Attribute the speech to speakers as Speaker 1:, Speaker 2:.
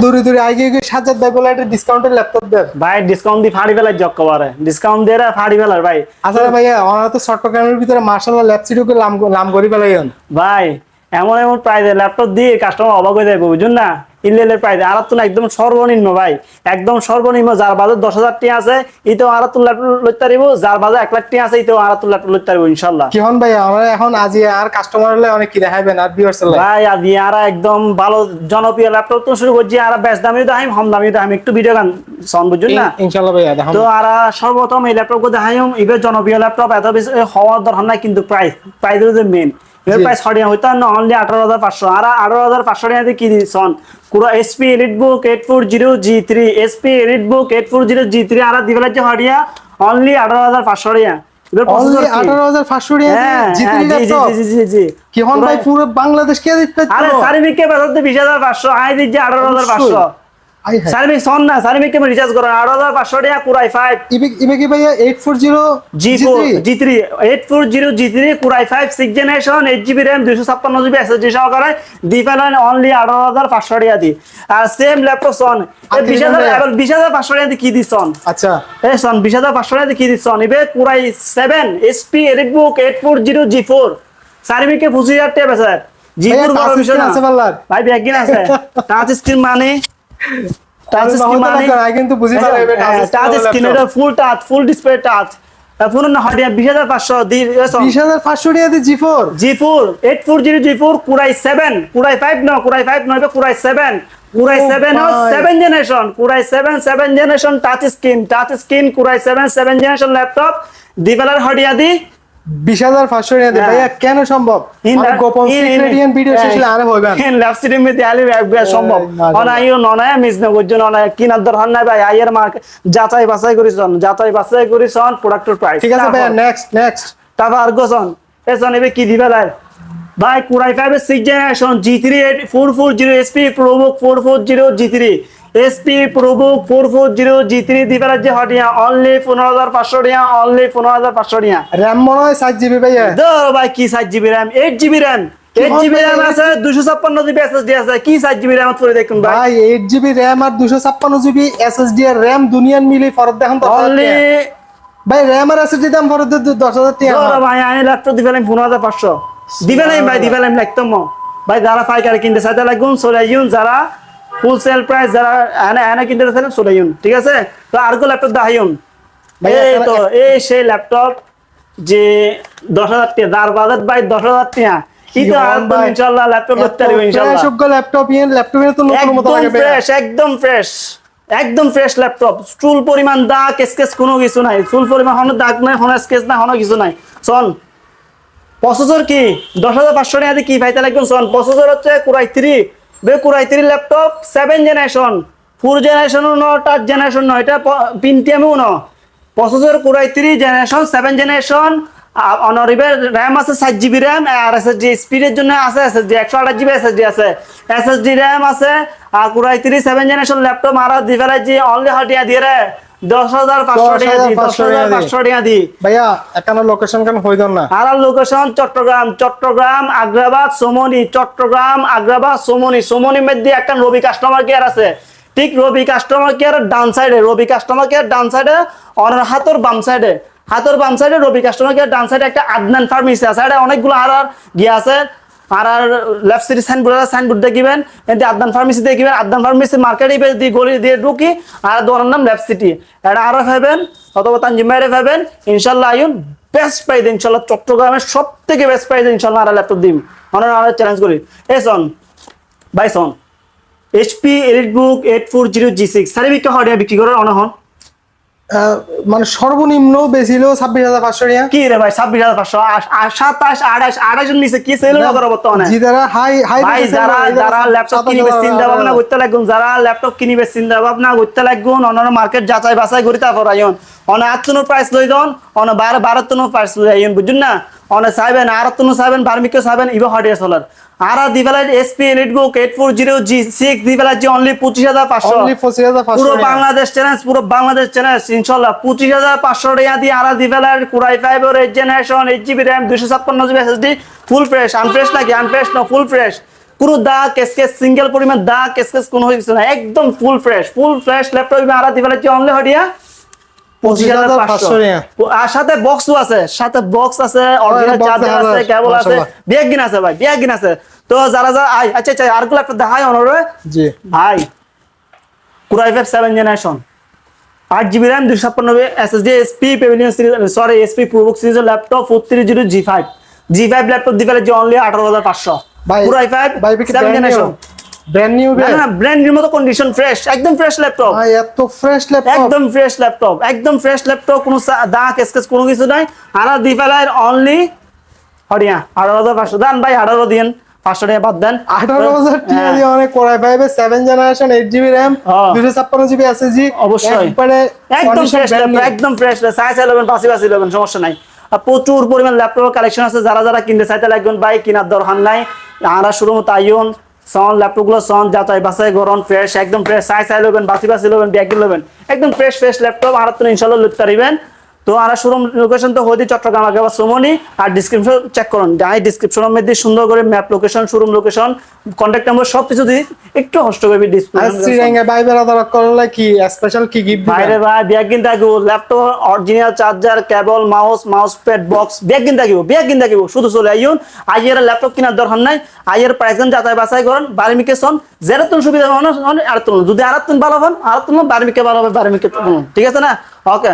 Speaker 1: দূরে দূরে আগে সাজ্জাদ ভাই বলে একটা ডিসকাউন্টের ল্যাপটপ দেন
Speaker 2: ভাই ডিসকাউন্ট দি ফাড়ি ফেলার জক কভারে ডিসকাউন্ট দিয়ে ফাড়ি ফেলার ভাই।
Speaker 1: আসলে ভাইয়া আমরা তো চট্টগ্রামের ভিতরে মার্শাল্লাহ ল্যাপটপকে লাম করি ফেলাইন
Speaker 2: ভাই এমন এমন প্রাইজে ল্যাপটপ দিয়ে কাস্টমার অবাক হয়ে যাবে বুঝুন না। ইলেলের প্রাইজ আর তো না একদম সর্বনিম্ন ভাই, একদম সর্বনিম্ন। যার বাজার 10,000 টাকা আছে ইতেও আর তো ল্যাপটপ লইতে পারিব, যার বাজার 1 লাখ টাকা আছে ইতেও আর তো ল্যাপটপ লইতে পারিব ইনশাআল্লাহ।
Speaker 1: কি হন ভাই আমরা এখন আজি আর কাস্টমার হলে অনেক কি দেখাবেন আর ভিউয়ার্স হলে
Speaker 2: ভাই আদি আর একদম ভালো জনপ্রিয় ল্যাপটপ তো শুরু করছি আর বেশ দামি দাম কম দামি দাম একটু ভিডিও গান সন বুঝুন না
Speaker 1: ইনশাআল্লাহ ভাইয়া দেখাম।
Speaker 2: তো আর সর্বপ্রথম এই ল্যাপটপ কো দেখাইম ইবে জনপ্রিয় ল্যাপটপ এত বেশি হওয়ার দরকার নাই, কিন্তু প্রাইস যে মেইন এর প্রাইস হড়িয়া হইতো না অনলি 18,500 আর 18,500 টাকা দিয়ে কি দিছন পুরো SP EliteBook 840G3 SP EliteBook 840G3 আর দিবেলা যে হড়িয়া অনলি 18,500 টাকা। এর
Speaker 1: অনলি 18,500 টাকা জিতরি ল্যাপটপ।
Speaker 2: জি
Speaker 1: কি হন ভাই পুরো বাংলাদেশ কে দিতে
Speaker 2: আরে সার্ভিকে বাজাতে 20,500 আই দিচ্ছে 18,500
Speaker 1: আই হ্যাঁ
Speaker 2: সার্ভিক সন না সার্ভিকে রিচার্জ করো 18,500 টাকা কুরাই 5
Speaker 1: ইবে কি ভাইয়া 840G3
Speaker 2: 840G3 কুরাই 5 6 generation 8GB RAM 256GB SSD সহকারে দিফালান অনলি 18,500 টাকা দি। আর সেম ল্যাপটপ সন 20,500 টাকা দি কি দিছন।
Speaker 1: আচ্ছা
Speaker 2: এই সন 20,500 টাকা দি কি দিছন ইবে কুরাই 7 SP এলিটবুক 840G4 সার্ভিকে 25,000 টাকা বেচা G4 বড় বিষয় না ভাই ব্যাগিন আছে টাচ স্ক্রিন মানে টাচ স্ক্রিন মানে
Speaker 1: আই কিন্তু বুঝি পারে
Speaker 2: টাচ স্ক্রিন এটা ফুল touch full display touch phone না হডিয়া 20,500 দি
Speaker 1: 20,500 টাকা দিয়ে
Speaker 2: G4 840G4 কুরাই 7 কুরাই 5 না কুরাই 5 নয় কুরাই 7 কুরাই 7 ও 7 generation core i 7 generation touch screen core i 7 generation laptop দিবেলার হডিয়া দি
Speaker 1: 20,500 টাকা দিয়ে ভাইয়া কেন সম্ভব আর গোপন সিক্রেটিয়ান ভিডিও শেষে আরে হইবেন
Speaker 2: ল্যাব সিস্টেম মে দিয়ালে একবার সম্ভব অনাইও ননায় মিস না করজন অনায় কিনার দরকার নাই ভাই আইয়ের মার্কেট যাচাই বাছাই করিছন প্রোডাক্টের প্রাইস
Speaker 1: ঠিক আছে ভাইয়া নেক্সট
Speaker 2: তারপর আর গোসন এসন এবে কি দিবে ভাই কুরাই 5 এর 6 generation G3 440 SP ProBook 440G3 SP ProBook 440G3 দিবেলা যে হডিয়া অনলি 15,500 টাকা অনলি 15,500 টাকা।
Speaker 1: RAM মনে হয় 7GB ভাইয়া
Speaker 2: দো ভাই কি 7GB RAM 8GB RAM 8GB RAM আছে 256GB SSD আছে কি 7GB RAM করে দেখুন
Speaker 1: ভাই 8GB RAM আর 256GB SSD আর RAM দুনিয়ার মিলে ফরক দেখুন তো
Speaker 2: অনলি
Speaker 1: ভাই RAM আর SSD দাম ফরক 10,000 টাকা।
Speaker 2: দো ভাই আই ল্যাপটপ দিবেন 15,500 দিবেন একদম ভাই যারা পাইকারি কিনতে চাইতে লাগুন চলাইউন যারা ফুল সেল প্রাইস যারা আনা কিনতে চাইতে চলাইউন ঠিক আছে। তো আরগো ল্যাপটপ দেখাইউন এই তো এই সেই ল্যাপটপ যে 10,000 টাকা দার বাজার ভাই 10,000 টাকা কিন্তু একদম ইনশাআল্লাহ ল্যাপটপ করতে পারবে ইনশাআল্লাহ
Speaker 1: সবগুলো ল্যাপটপে তো নতুন মতো লাগবে
Speaker 2: একদম ফ্রেশ ল্যাপটপ চুল পরিমাণ দাগ স্কেচ কোনো কিছু নাই চুল পরিমাণ কোনো দাগ নাই কোনো স্কেচ নাই কোনো কিছু নাই। চল প্রসেসর কি 10,500 টাকা দিয়ে কি পাইতে লাগবে শোন প্রসেসর হচ্ছে কুরাই 3 ল্যাপটপ 7 জেনারেশন 4 জেনারেশন ন 8 জেনারেশন ন এটা Pentium ন প্রসেসর কুরাই 3 জেনারেশন 7 জেনারেশন অনরিবে RAM আছে 7GB RAM আর SSD স্পিডের জন্য আছে SSD 128GB SSD আছে SSD RAM আছে আর কুরাই 3 7 জেনারেশন ল্যাপটপ আর দিবেলাজি অনলি হটিয়া দিয়ে রে 10,500 টাকা দি
Speaker 1: ভাইয়া এখানে লোকেশন কেন হইদন না
Speaker 2: আর লোকেশন চট্টগ্রাম আগ্রাবাদ সোমনি মধ্যে একটা রবি কাস্টমার কেয়ার আছে ঠিক রবি কাস্টমার কেয়ার ডান সাইডে অনার হাতর বাম সাইডে রবি কাস্টমার কেয়ার ডান সাইডে একটা আদনান ফার্মেসি আছে এটা অনেকগুলো আর গিয়ে আছে আর লেফট সাইডে সাইনবোর্ড দেখিবেন এতে আদনান ফার্মেসি দেখিবেন আদনান ফার্মেসি মার্কেটে দিয়ে গলি দিয়ে ঢুকি আর দোকানের নাম লেফট সিটি এটা আরো পাবেন অথবা তানজিম ভাইরে পাবেন ইনশাআল্লাহ আইউন বেস্ট প্রাইস ইনশাআল্লাহ চট্টগ্রামের সবথেকে বেস্ট প্রাইস ইনশাআল্লাহ আর ল্যাপটপ দিম আমরা চ্যালেঞ্জ করি এসন বাইসন HP এলিটবুক 840G6 সার্ভিকে হডিয়া বিক্রি করার অনহন
Speaker 1: মানে সর্বনিম্ন বেশি হলো 26,500 টাকা
Speaker 2: কি রে ভাই 26,500 27 28 এর নিচে কি সেল না করে বর্তমানে
Speaker 1: জি যারা হাই
Speaker 2: ভাই যারা ল্যাপটপ কিনবে চিন্তা ভাবনা করতে লাগুন যারা ল্যাপটপ কিনবে চিন্তা ভাবনা করতে লাগুন অন্য মার্কেট যাচাই বাছাই করি তারপর আইন অন 8 প্রাইস লই দন অন 12 প্রাইস লই আইন বুঝুন না অন চাইবেন আর তুনো চাইবেন বার্মিকে চাইবেন ইভো হডিয়া সোলার আর দিবেলাই SP এলিটবুক 840G6 দিবেলাই জি অনলি 25,500 পুরো বাংলাদেশ চ্যালেঞ্জ ইনশাআল্লাহ 25,500 টাকা দিয়ে আর দিবেলাই কুরাই 5 এর 8 generation 8GB RAM 256GB SSD full fresh আনফ্রেশ নাকি আনফ্রেশ না ফুল ফ্রেশ কোনো দাগ কেসকেস সিঙ্গেল পরিমাণ দাগ কেসকেস কোনো কিছু না, একদম ফুল ফ্রেশ ল্যাপটপ আর দিবেলে কি অনলি হডিয়া
Speaker 1: 25,500 টাকা।
Speaker 2: আর সাথে বক্সও আছে, সাথে বক্স আছে, অরিজিনাল
Speaker 1: box
Speaker 2: চার্জার
Speaker 1: দেখা
Speaker 2: আছে,
Speaker 1: যায়,
Speaker 2: কেবল আছে,
Speaker 1: মাশাআল্লাহ।
Speaker 2: ব্যাগিন আছে ভাই, ব্যাগিন আছে। তো যারা আচ্ছা আর গুলো একটা দেখাই অনরে
Speaker 1: জি
Speaker 2: ভাই, Core i5 7 generation 8GB RAM 256 SSD SP Pavilion series, sorry SP ProBook সিরিজের ল্যাপটপ 430 G5 ল্যাপটপ দিবেলে যে অনলি 18,500
Speaker 1: ভাই
Speaker 2: Core i5
Speaker 1: ভাই
Speaker 2: 7 জেনারেশন।
Speaker 1: ব্র্যান্ড নিউ
Speaker 2: না ব্র্যান্ড নিউ মতো কন্ডিশন ফ্রেশ, একদম ফ্রেশ ল্যাপটপ,
Speaker 1: ভাই এত ফ্রেশ ল্যাপটপ,
Speaker 2: একদম ফ্রেশ ল্যাপটপ, কোনো দাগ স্কেচ কোনো কিছু নাই। আর দিবেলার অনলি হরিয়া 18,500 দেন ভাই, 18 দিন, 500 টাকা বাদ দেন।
Speaker 1: 18,000 টাকা
Speaker 2: হ্যাঁ।
Speaker 1: দিয়ে অনেক Core i5 এর 7 জেনারেশন 8GB RAM
Speaker 2: হ্যাঁ।
Speaker 1: 256GB SSD
Speaker 2: অবশ্যই।
Speaker 1: একবারে
Speaker 2: একদম
Speaker 1: condition
Speaker 2: fresh
Speaker 1: brand new।
Speaker 2: Laptop, একদম ফ্রেশ, সাইজ 11 বাসি লবেন, সমস্যা নাই। আর প্রচুর পরিমাণ ল্যাপটপের কালেকশন আছে, যারা কিনতে চাইতে লাগবেন ভাই কেনার দরকার নাই। আমরা শুরু মতো আইন সন ল্যাপটপ গুলো সন যাচাই বাছাই গরম ফ্রেশ, একদম ফ্রেশ, সাইজ লবেন, বাসি লবেন, ব্যাগ লবেন, একদম ফ্রেশ ল্যাপটপ আর তো ইনশাআল্লাহ লুট পারিবেন। তো আমরা শোরুম লোকেশন তো হইতে চট্টগ্রাম আগে সোমনি, আর ডিসক্রিপশন চেক করুন, গাই ডিসক্রিপশনের মধ্যে সুন্দর করে map location, showroom location, contact number সবকিছু দিই, একটু কষ্ট করবি
Speaker 1: আর
Speaker 2: ডিসপ্লে।
Speaker 1: শ্রীরঙ্গে ভাই বেরাদার করলে কি স্পেশাল কি গিফট দিবেন?
Speaker 2: বাইরে ভাই ব্যাগ কিনতে থাকিব, laptop original charger cable mouse pad box bag কিনতে থাকিব, শুধু চলে আইন। আইয়ের ল্যাপটপ কেনার দরকার নাই, আইয়ের প্রাইস যাচাই বাছাই করেন, বারিমিকে সন যেটা তুমি সুবিধা আর তুমি যদি আর তুমি ভালো হন আর তুমি বারিমিকে ভালো হবে, বারিমিকে ঠিক আছে না? ওকে।